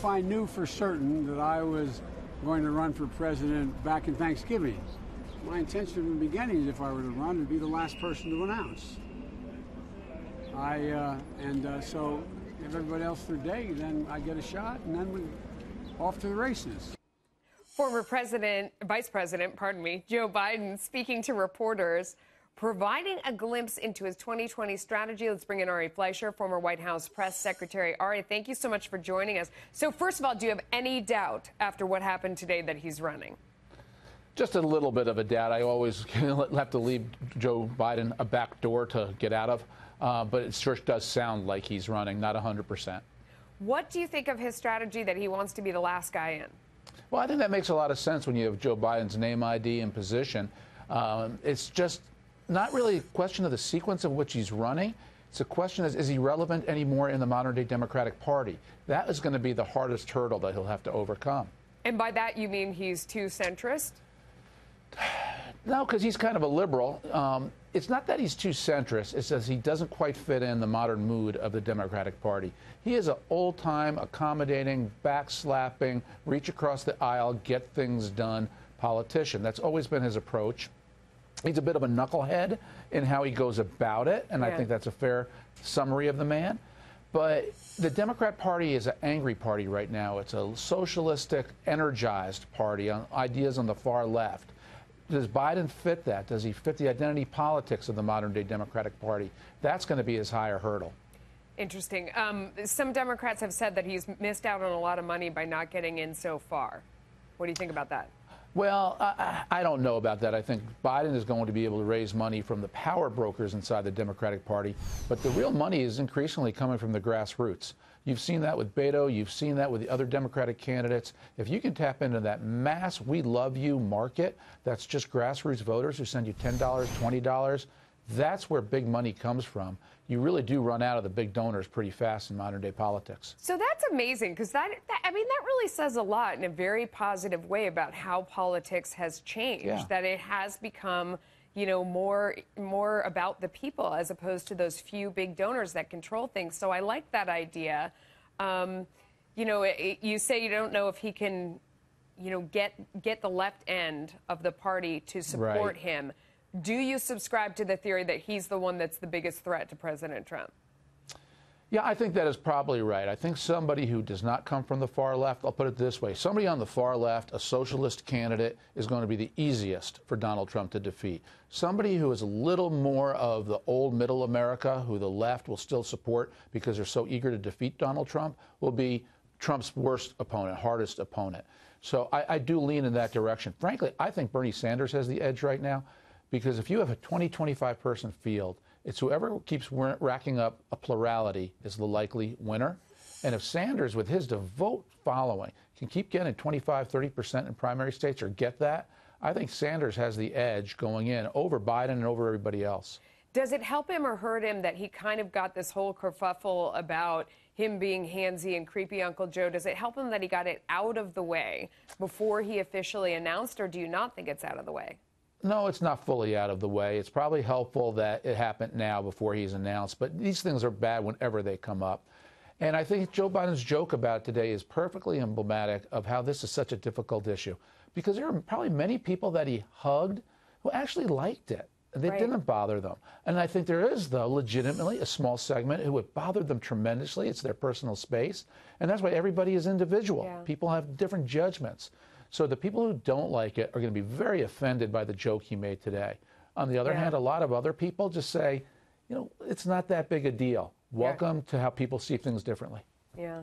if I knew for certain that I was going to run for president back in Thanksgiving. My intention from the beginning, if I were to run, would be the last person to announce. So if everybody else their day, then I get a shot, and then we're off to the races. Former Vice President, Joe Biden, speaking to reporters, providing a glimpse into his 2020 strategy. Let's bring in Ari Fleischer, former White House press secretary. Ari, thank you so much for joining us. So first of all, do you have any doubt after what happened today that he's running? Just a little bit of a doubt. I always have to leave Joe Biden a back door to get out of. But it sure does sound like he's running, not 100%. What do you think of his strategy that he wants to be the last guy in? Well, I think that makes a lot of sense when you have Joe Biden's name ID and position. It's just not really a question of the sequence of which he's running. It's a question of, is he relevant anymore in the modern-day Democratic Party? That is going to be the hardest hurdle that he'll have to overcome. And by that, you mean he's too centrist? No, because he's kind of a liberal. It's not that he's too centrist. It's that he doesn't quite fit in the modern mood of the Democratic Party. He is an old-time, accommodating, backslapping, reach across the aisle, get things done politician. That's always been his approach. He's a bit of a knucklehead in how he goes about it, and I think that's a fair summary of the man. But the Democrat Party is an angry party right now. It's a socialistic, energized party on ideas on the far left. Does Biden fit that? Does he fit the identity politics of the modern-day Democratic Party? That's going to be his higher hurdle. Interesting. Some Democrats have said that he's missed out on a lot of money by not getting in so far. What do you think about that? Well, I don't know about that. I think Biden is going to be able to raise money from the power brokers inside the Democratic Party, but the real money is increasingly coming from the grassroots. You've seen that with Beto. You've seen that with the other Democratic candidates. If you can tap into that mass "we love you" market, that's just grassroots voters who send you $10, $20, that's where big money comes from. You really do run out of the big donors pretty fast in modern-day politics. So that's amazing, because that really says a lot in a very positive way about how politics has changed, that it has become, you know, more about the people as opposed to those few big donors that control things. So I like that idea. You know, you say you don't know if he can, you know, get the left end of the party to support him. Do you subscribe to the theory that he's the one that's the biggest threat to President Trump? Yeah, I think that is probably right. I think somebody who does not come from the far left, I'll put it this way, somebody on the far left, a socialist candidate, is going to be the easiest for Donald Trump to defeat. Somebody who is a little more of the old middle America, who the left will still support because they're so eager to defeat Donald Trump, will be Trump's worst opponent, hardest opponent. So I do lean in that direction. Frankly, I think Bernie Sanders has the edge right now, because if you have a 20, 25-person field, it's whoever keeps racking up a plurality is the likely winner. And if Sanders, with his devout following, can keep getting 25, 30% in primary states or get that, I think Sanders has the edge going in over Biden and over everybody else. Does it help him or hurt him that he kind of got this whole kerfuffle about him being handsy and creepy Uncle Joe? Does it help him that he got it out of the way before he officially announced, or do you not think it's out of the way? No, it's not fully out of the way. It's probably helpful that it happened now before he's announced, but these things are bad whenever they come up. And I think Joe Biden's joke about it today is perfectly emblematic of how this is such a difficult issue, because there are probably many people that he hugged who actually liked it. It didn't bother them. And I think there is, though, legitimately a small segment who it bothered them tremendously. It's their personal space. And that's why everybody is individual. People have different judgments. So the people who don't like it are going to be very offended by the joke he made today. On the other hand, a lot of other people just say, you know, it's not that big a deal. Welcome to how people see things differently. Yeah.